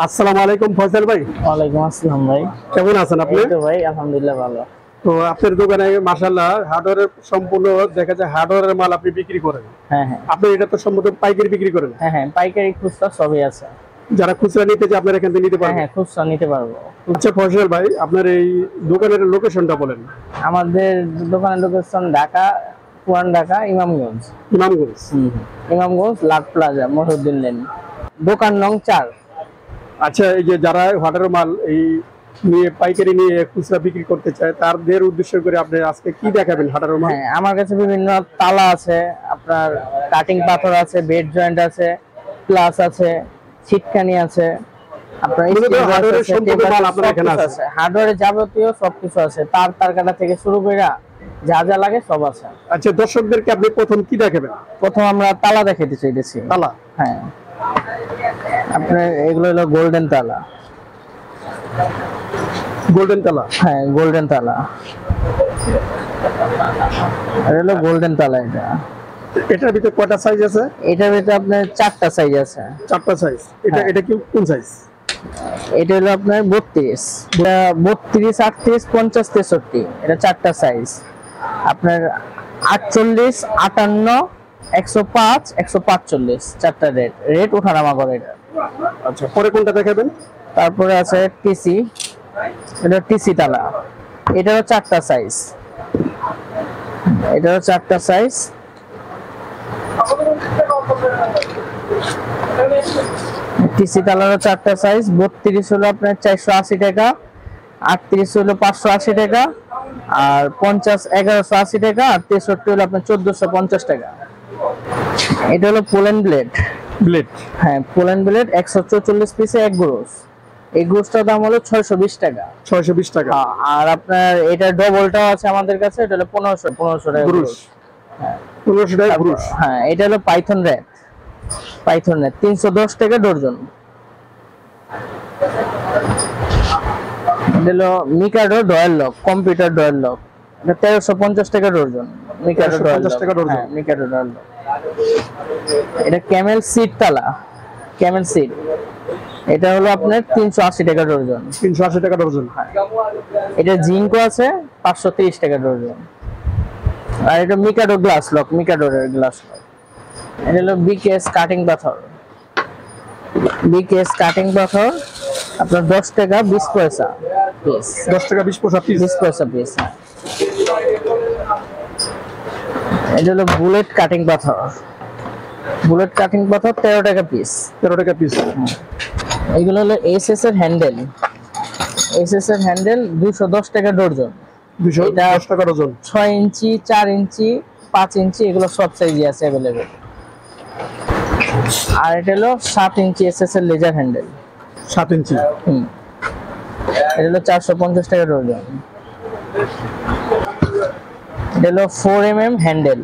আসসালামু আলাইকুম ফয়সাল ভাই। ওয়ালাইকুম আসসালাম ভাই। কেমন আছেন আপনি? এই তো ভাই আলহামদুলিল্লাহ ভালো। তো আপনার দোকানে মাশাআল্লাহ হার্ডওয়্যারের সম্পূর্ণ দেখা যায় হার্ডওয়্যারের মাল আপনি বিক্রি করেন। হ্যাঁ হ্যাঁ আপনি এটা তো সম্পূর্ণ পাইকারি বিক্রি করেন। হ্যাঁ হ্যাঁ পাইকারি খুচরা সবই আছে। যারা খুচরা নিতে চায় আপনার এখান থেকে নিতে হ্যাঁ পারবেন। হ্যাঁ খুচরা নিতে পারবো। আচ্ছা ফয়সাল ভাই, আপনার এই দোকানের লোকেশনটা বলেন। আমাদের দোকানের লোকেশন ঢাকা, পুরান ঢাকা, ইমামগঞ্জ। ইমামগঞ্জ। ইমামগঞ্জ লাট প্লাজা, মহিউদ্দিন লেন, দোকান নং 4। আচ্ছা, এই যে যারা হার্ডওয়্যারের মাল এই নিয়ে পাইকারি নিয়ে খুচরা বিক্রি করতে চায় তাদের উদ্দেশ্য করে আপনি আজকে কি দেখাবেন হার্ডওয়্যারের মাল? হ্যাঁ, আমার কাছে বিভিন্ন তালা আছে, আপনার কাটিং পাথর আছে, বেড জয়েন্ট আছে, প্লাস আছে, ছিটকানি আছে, আপনার হার্ডওয়্যারের সম্পূর্ণ মাল আপনার এখানে আছে। হার্ডওয়্যারের যাবতীয় সবকিছু আছে, তার কাটা থেকে শুরু করে যা যা লাগে সব আছে। আচ্ছা, দর্শকদেরকে আপনি প্রথম কি দেখাবেন? প্রথম আমরা তালা দেখাইতে চাইতেছি। তালা? হ্যাঁ, আপনার এগুলো হলো গোল্ডেন তালা। গোল্ডেন তালা? হ্যাঁ, গোল্ডেন তালা। এটা হলো গোল্ডেন তালা। এটার ভিতরে কয়টা সাইজ আছে? এটার ভিতরে আপনার 4টা সাইজ আছে। 4টা সাইজ? এটা কি কোন সাইজ? এটা হলো আপনার 32, এটা 32, 38, 50, 63। এটা 4টা সাইজ। আপনার 48, 58, 105, 145 4টা রেট ওঠানামা করে এটা। আচ্ছা, পরে কোনটা দেখাবেন? তারপরে আছে টিসি, এটা টিসি তালা। এটারও 4টা সাইজ। এটারও 4টা সাইজ। টিসি তালারও 4টা সাইজ। 32 হলো আপনার 480 টাকা, 38 হলো 580 টাকা, আর 50 1180 টাকা, আর 63 হলো আপনার 1450 টাকা। এটা হলো পোলেন ব্লেড। ব্লেড? হ্যাঁ, পোলেন ব্লেড 144 পিসে এক গ্রোস। এই গ্রোসটার দাম হলো 620 টাকা। 620 টাকা? আর আপনার এটা ডবলটাও আছে আমাদের কাছে, এটা হলো 1500 টাকা গ্রোস। হ্যাঁ, 1500 টাকা গ্রোস। হ্যাঁ, এটা হলো পাইথন র‍্যাক। পাইথন র‍্যাক 310 টাকা ডজন। এটা হলো Mikado Doyle lock, computer Doyle lock. এটা 1350 টাকা ডজন। Mikado Doyle lock. 1350 টাকা ডজন। হ্যাঁ, মিকাডো ডয়াল লক। এটা ক্যামেল সিট তালা, ক্যামেল সিট। এটা হলো আপনার 380 টাকা ডজন। 380 টাকা ডজন? হ্যাঁ। এটা জিঙ্কো আছে 530 টাকা ডজন। আর এটা মিকাডো গ্লাস লক, মিকাডোর গ্লাস লক। এটা হলো বিকেএস কাটিং পাথর। বিকেএস কাটিং পাথর আপনার 10 টাকা 20 পয়সা পিস। 10 টাকা 20 পয়সা পিস? 20 পয়সা পিস। এটা হলো বুলেট কাটিং পাথর। বুলেট কাটিং পাথর 13 টাকা পিস। 13 টাকা পিস? এগুলো হলো এসএস এর হ্যান্ডেল। এসএস এর হ্যান্ডেল 210 টাকা ডজন। 210 টাকা ডজন? 6 ইঞ্চি, 4 ইঞ্চি, 5 ইঞ্চি, এগুলো সব সাইজই আছে अवेलेबल। আর এটা হলো 7 ইঞ্চি এসএস এর লেজার হ্যান্ডেল। 7 ইঞ্চি? এটা হলো 450 টাকা ডজন। এটা হলো 4mm হ্যান্ডেল,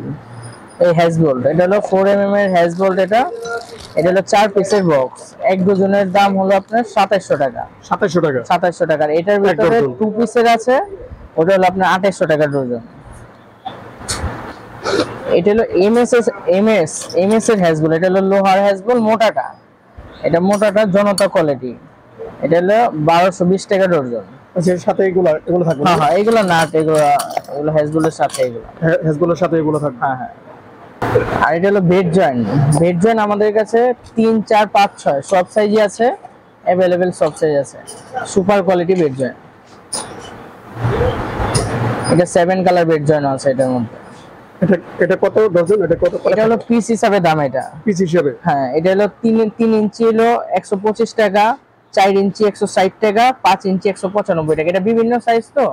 এই হ্যাজবোল্ট। এটা হলো 4mm এর হ্যাজবোল্ট। এটা হলো 4 পিসের বক্স। এক ডজনের দাম হলো আপনার 2700 টাকা। 2700 টাকা? 2700 টাকা। এটার ভিতরে 2 পিসের আছে, ওটা হলো আপনার 2800 টাকা ডজন। এটা হলো এমএস এর হ্যাজবোল। এটা হলো লোহার হ্যাজবোল, মোটাটা। এটা মোটাটা জনতা কোয়ালিটি। এটা হলো 1220 টাকা ডজন। আচ্ছা, এর সাথে এগুলো থাকবে? হ্যাঁ হ্যাঁ, এগুলো নাট, এগুলো হ্যাজবোলের সাথে, এগুলো হ্যাজবোলের সাথে এগুলো থাকবে? হ্যাঁ হ্যাঁ। আর এটা হলো বেড জয়েন্ট। বেড জয়েন্ট আমাদের কাছে 3, 4, 5, 6 সব সাইজই আছে अवेलेबल, সব সাইজ আছে। Super quality bed joint. এটা 7 কালার বেড জয়েন্ট আছে এটার মধ্যে। এটা কত ডজন? এটা হলো পিস হিসাবে দাম। এটা পিস হিসাবে? হ্যাঁ, এটা হলো 3 ইঞ্চি হলো 125 টাকা, 4 ইঞ্চি 160 টাকা, 5 ইঞ্চি 195 টাকা। এটা বিভিন্ন সাইজ, তো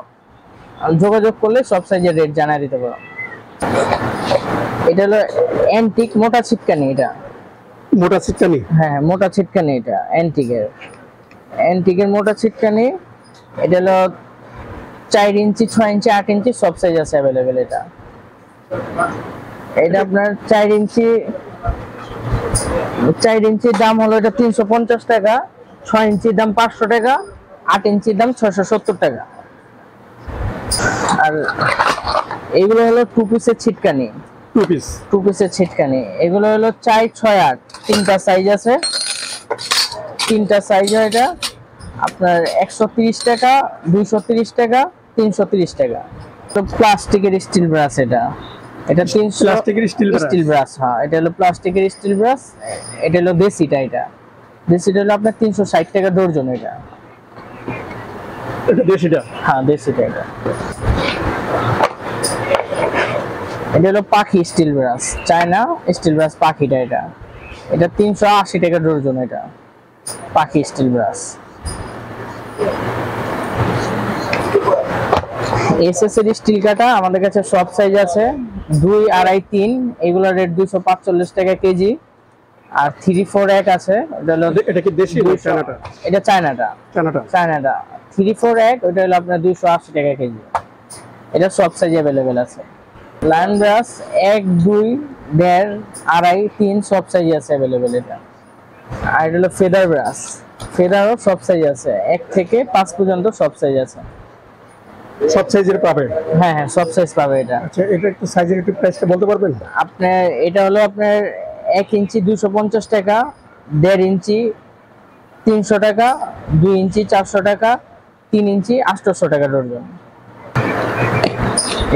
যোগাযোগ করলে সব সাইজের রেট জানাই দিতে পারো। এটা হলো অ্যান্টিক মোটা ছিটকানি। এটা মোটা ছিটকানি? হ্যাঁ, মোটা ছিটকানি। এটা অ্যান্টিকের মোটা ছিটকানি। এটা হলো 4 ইঞ্চি, 6 ইঞ্চি, 8 ইঞ্চি সব সাইজ আছে अवेलेबल। এটা আপনার 4 ইঞ্চির দাম হলো এটা 350 টাকা, 6 ইঞ্চির দাম 500 টাকা, 8 ইঞ্চির দাম 670 টাকা। আর এগুলো হলো 2 পিসের ছিটকানি। 2 পিসের ছিটকানি। এগুলো হলো 4, 6, 8 তিনটা সাইজ আছে। তিনটা সাইজ হয় এটা, আপনার 130 টাকা, 230 টাকা, 330 টাকা। তো প্লাস্টিকের স্টিল ব্রাশ এটা, এটা 300 প্লাস্টিকের স্টিল ব্রাশ। হ্যাঁ, এটা হলো প্লাস্টিকের স্টিল ব্রাশ। এটা হলো দেশিটা, এটা দেশিটা হলো আপনার 360 টাকা ডর্জন এটা। এটা দেশিটা? হ্যাঁ, দেশিটা এটা। এটা হলো পাখি steel brush, China steel brush পাখিটা এটা, এটা 380 টাকা ডর্জন এটা, পাখি স্টিল ব্রাশ। এসএস এর স্টিল কাটা আমাদের কাছে সব সাইজ আছে, 2, 2.5, 3, এগুলোর রেট 245 টাকা কেজি। আর 3, 4 এক আছে, এটা কি দেশি না চায়নাটা? এটা চায়নাটা। 3, 4 এক, ওটা হলো আপনার 280 টাকা কেজি। এটা সব সাইজ अवेलेबल আছে। লাইন ব্রাশ 1, 2, 1.5, 2.5, 3 সব সাইজ আছে अवेलेबल এটা। আর এটা হলো ফেদার ব্রাশ, ফেদারও সব সাইজ আছে, 1 থেকে 5 পর্যন্ত সব সাইজ আছে। সব সাইজের পাবে? হ্যাঁ হ্যাঁ, সব সাইজ পাবে এটা। আচ্ছা, এটা একটু সাইজের একটু প্রাইসটা বলতে পারবেন? আপনার এটা হলো আপনার 1 ইঞ্চি 250 টাকা, 1.5 ইঞ্চি 300 টাকা, 2 ইঞ্চি 400 টাকা, 3 ইঞ্চি 800 টাকা ডর্জন।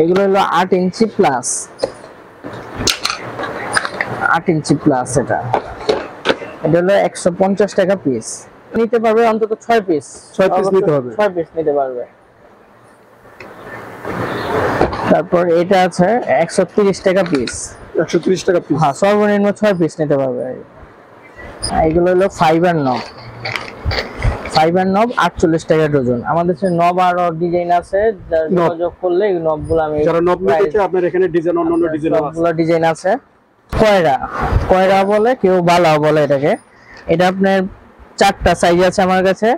এগুলো হলো 8 ইঞ্চি প্লাস, 8 ইঞ্চি প্লাস এটা। এটা হলো 150 টাকা পিস। নিতে পারবে অন্তত 6 পিস। 6 পিস নিতে হবে? 6 পিস নিতে পারবে। তারপর এটা আছে 130 টাকা পিস। 130 টাকা পিস? হ্যাঁ, সর্বনিম্ন 6 পিস নিতে পারবে। এগুলো হলো ফাইবার নব, ফাইবার নব 48 টাকা ডজন। আমাদের কাছে নব আর ডিজাইন আছে, যোগাযোগ করলে এই নবগুলো আমি যারা নব নিতে চায় আপনার এখানে ডিজাইন অন্য ডিজাইন আছে, সবগুলো ডিজাইন আছে। কয়রা, কয়রা বলে, কেউ বালাও বলে এটাকে। এটা আপনার 4টা সাইজ আছে আমার কাছে।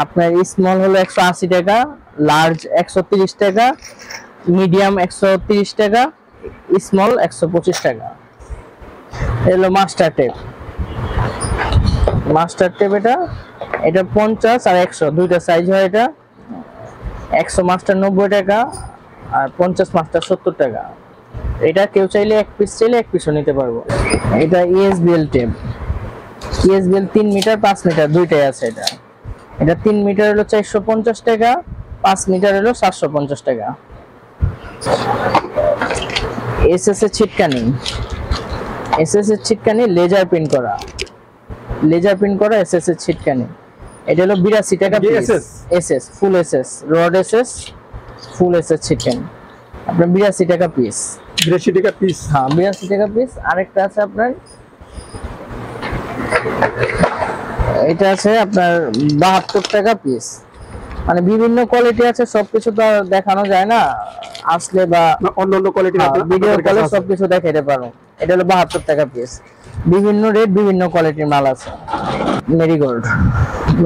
আপনার স্মল হলো 180 টাকা, লার্জ 130 টাকা, মিডিয়াম 130 টাকা, স্মল 125 টাকা। এলো মাস্টার টেপ, মাস্টার টেপ এটা 50 আর 100 দুইটা সাইজ হয় এটা। 100 মাস্টার 90 টাকা আর 50 মাস্টার 70 টাকা। এটা কেউ চাইলে 1 পিস চাইলে 1 পিসও নিতে পারবো। এটা ESBL tape, ESBL 3 meter 5 meter দুইটাই আছে এটা। এটা 3 মিটার হলো 450 টাকা, 5 মিটার হলো 750 টাকা। এসএস এর ছিটকানি, এসএস এর ছিটকানি লেজার প্রিন্ট করা, লেজার প্রিন্ট করা এসএস এর ছিটকানি। এটা হলো 82 টাকা piece. SS full SS, rod SS, full SS ছিটকানি আপনার 82 টাকা পিস। 82 টাকা পিস? হ্যাঁ, 82 টাকা পিস। আরেকটা আছে আপনার, এটা আছে আপনার 72 টাকা পিস। মানে বিভিন্ন কোয়ালিটি আছে, সবকিছু তো আর দেখানো যায় না, আসলে বা অন্য কোয়ালিটির ভিডিও কলে সবকিছু দেখাইতে পারো। এটা হলো 72 টাকা পিস। বিভিন্ন রেট, বিভিন্ন কোয়ালিটির মাল আছে। মেরিগোল্ড,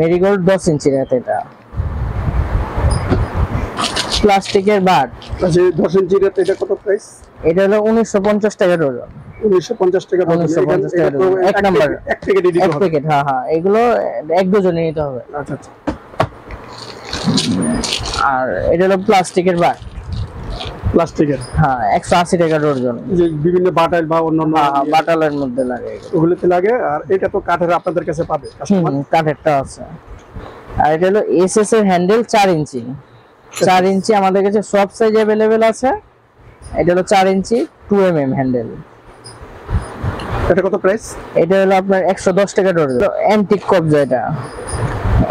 মেরিগোল্ড 10 ইঞ্চি রেট এটা, প্লাস্টিকের বাট। আচ্ছা, 10 ইঞ্চি রেট এটা কত প্রাইস? এটা হলো 1950 টাকা ডজন। 1950 টাকা ডজন? 1950 টাকা ডজন। এক নাম্বার, এক প্যাকেট দিতে হবে? এক প্যাকেট, হ্যাঁ হ্যাঁ, এগুলো 1 ডজনে নিতে হবে। আচ্ছা আচ্ছা। আর এটা হলো প্লাস্টিকের বাট, প্লাস্টিকের? হ্যাঁ, 180 টাকা ডজন। যে বিভিন্ন বাটাল বা অন্যান্য বাটালের মধ্যে লাগে, ওগুলোতে লাগে। আর এটা তো কাঠের আপনাদের কাছে পাবে কাস্টমার? কাঠেরটা আছে। আর এটা হলো এসএস এর হ্যান্ডেল 4 ইঞ্চি, 4 ইঞ্চি আমাদের কাছে সব সাইজ अवेलेबल আছে। এটা হলো 4 ইঞ্চি 2mm হ্যান্ডেল। এটা কত প্রাইস? এটা হলো আপনার 110 টাকা ডজন। অ্যান্টিক কবজা, এটা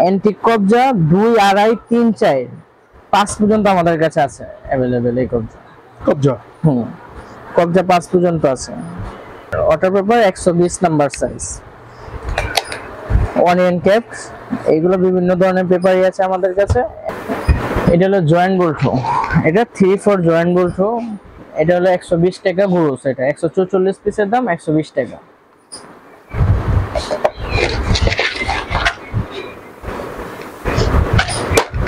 অ্যান্টিক কবজা 2, 2.5, 3, 4, 5 পর্যন্ত আমাদের কাছে আছে अवेलेबल এই কবজা। কবজা? কবজা 5 পর্যন্ত আছে। Water paper 120 number size. Onion cap, এইগুলো বিভিন্ন ধরনের পেপারই আছে আমাদের কাছে। এটা হলো জয়েন্ট বোল্টো, এটা 3, 4 জয়েন্ট বোল্টো। এটা হলো 120 টাকা গুরুস। এটা 144 পিসের দাম 120 টাকা।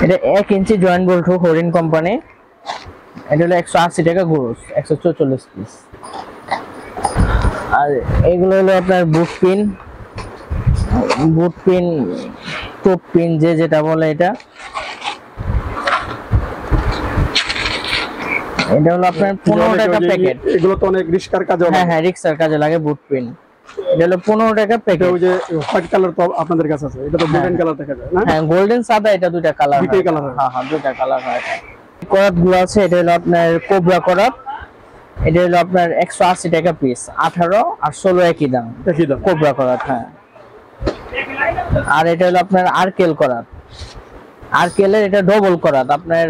এটা 1 ইঞ্চি জয়েন্ট বোল্টো, হরিণ কোম্পানি। এটা হলো 180 টাকা গুরুস, 144 পিস। আর এগুলো হলো আপনার বুট পিন, বুট পিন, টোপ পিন, যে যেটা বলে এটা। এটা হলো আপনার 15 টাকা প্যাকেট। এগুলো তো অনেক রিস্কার কাজে লাগে। হ্যাঁ হ্যাঁ, রিক্সার কাজে লাগে বুট পিন। এটা হলো 15 টাকা এটা প্যাকেট। ওই যে হোয়াইট কালার তো আপনাদের কাছে আছে, এটা তো গোল্ডেন কালার দেখা যায় না? হ্যাঁ গোল্ডেন সাদা, এটা দুইটা কালার, দুইটাই কালার হয়। হ্যাঁ হ্যাঁ দুইটা কালার হয়। করাত গুলো আছে, এটা হলো আপনার কোবরা করাত, এটা হলো আপনার 180 টাকা পিস, 18 আর 16 একই দাম, একই দাম। কোবরা করাত। হ্যাঁ আর এটা হলো আপনার আরকেল করাত, আরকেলের এটা ডবল করাত, আপনার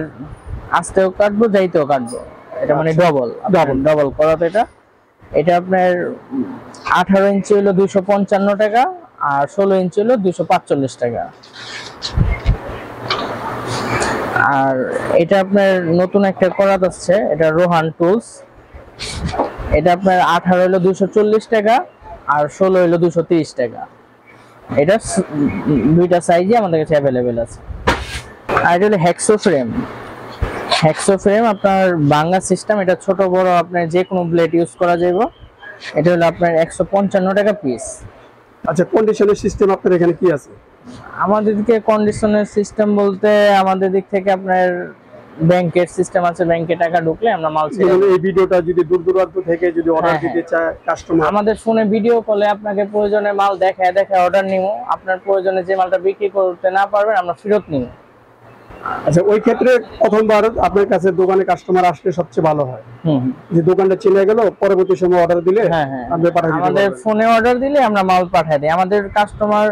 আস্তেও কাটবো যাইতেও কাটবো, এটা মানে ডবল ডবল করাত। এটা এটা আপনার 18 ইঞ্চি হলো 255 টাকা, আর 16 ইঞ্চি হলো 245 টাকা। আর এটা আপনার নতুন একটা করাত আসছে, এটা রোহান টুলস, এটা আপনার 18 হলো 240 টাকা, আর 16 হলো 230 টাকা। এটা দুইটা সাইজে আমাদের কাছে অ্যাভেলেবেল আছে। আর এটা হলো হেক্সো ফ্রেম, হেক্সো ফ্রেম আপনার বাংলা সিস্টেম, এটা ছোট বড় আপনার যে কোনো ব্লেড ইউজ করা যাবে। এটা হলো আপনার 155 টাকা পিস। আচ্ছা, কন্ডিশনের সিস্টেম আপনার এখানে কি আছে? আমাদের দিকে কন্ডিশনের সিস্টেম বলতে আমাদের দিক থেকে আপনার ব্যাংকের সিস্টেম আছে, ব্যাংকে টাকা ঢুকলে আমরা মাল ছেড়ে যেমন এই ভিডিওটা যদি দূর দূরান্ত থেকে যদি অর্ডার হ্যাঁ, দিতে চায় কাস্টমার, আমাদের ফোনে ভিডিও কলে আপনাকে প্রয়োজনে মাল দেখায় দেখায় অর্ডার নিব, আপনার প্রয়োজনে যে মালটা বিক্রি করতে না পারবেন আমরা ফেরত নিব। আচ্ছা ওই ক্ষেত্রে প্রথমবার আপনার কাছে দোকানে কাস্টমার আসলে সবচেয়ে ভালো হয়, যে দোকানটা চিনে গেল, পরবর্তী সময় অর্ডার দিলে হ্যাঁ হ্যাঁ আপনি পাঠিয়ে দিতে আমাদের পারবেন। ফোনে অর্ডার দিলে আমরা মাল পাঠিয়ে দিই, আমাদের কাস্টমার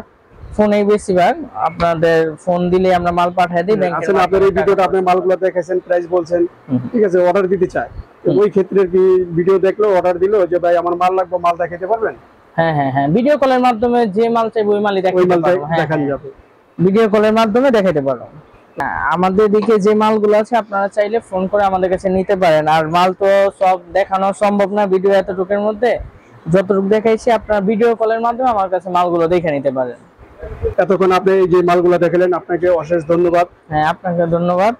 ফোনেই বেশিরভাগ, আপনাদের ফোন দিলে আমরা মাল পাঠিয়ে দিই। ব্যাংকের আসলে আপনার এই ভিডিওটা আপনি মালগুলো দেখাইছেন, প্রাইস বলছেন, ঠিক আছে, অর্ডার দিতে চায়, তো ওই ক্ষেত্রে কি ভিডিও দেখলো অর্ডার দিলো যে ভাই আমার মাল লাগবে, মাল দেখাতে পারবেন? হ্যাঁ হ্যাঁ হ্যাঁ ভিডিও কলের মাধ্যমে যে মাল চাইবে ওই মালই ওই দেখাতে মাল পারবো। হ্যাঁ দেখান যাবে। ভিডিও কলের মাধ্যমে দেখাতে পারবো। আমাদের দিকে যে মালগুলো আছে আপনারা চাইলে ফোন করে আমাদের কাছে নিতে পারেন। আর মাল তো সব দেখানো সম্ভব না ভিডিও এতটুকুর মধ্যে, যতটুকু দেখাইছি আপনারা ভিডিও কলের মাধ্যমে আমার কাছে মালগুলো দেখে নিতে পারেন। এতক্ষণ আপনি এই যে মালগুলো দেখালেন, আপনাকে অশেষ ধন্যবাদ। হ্যাঁ আপনাকে ধন্যবাদ।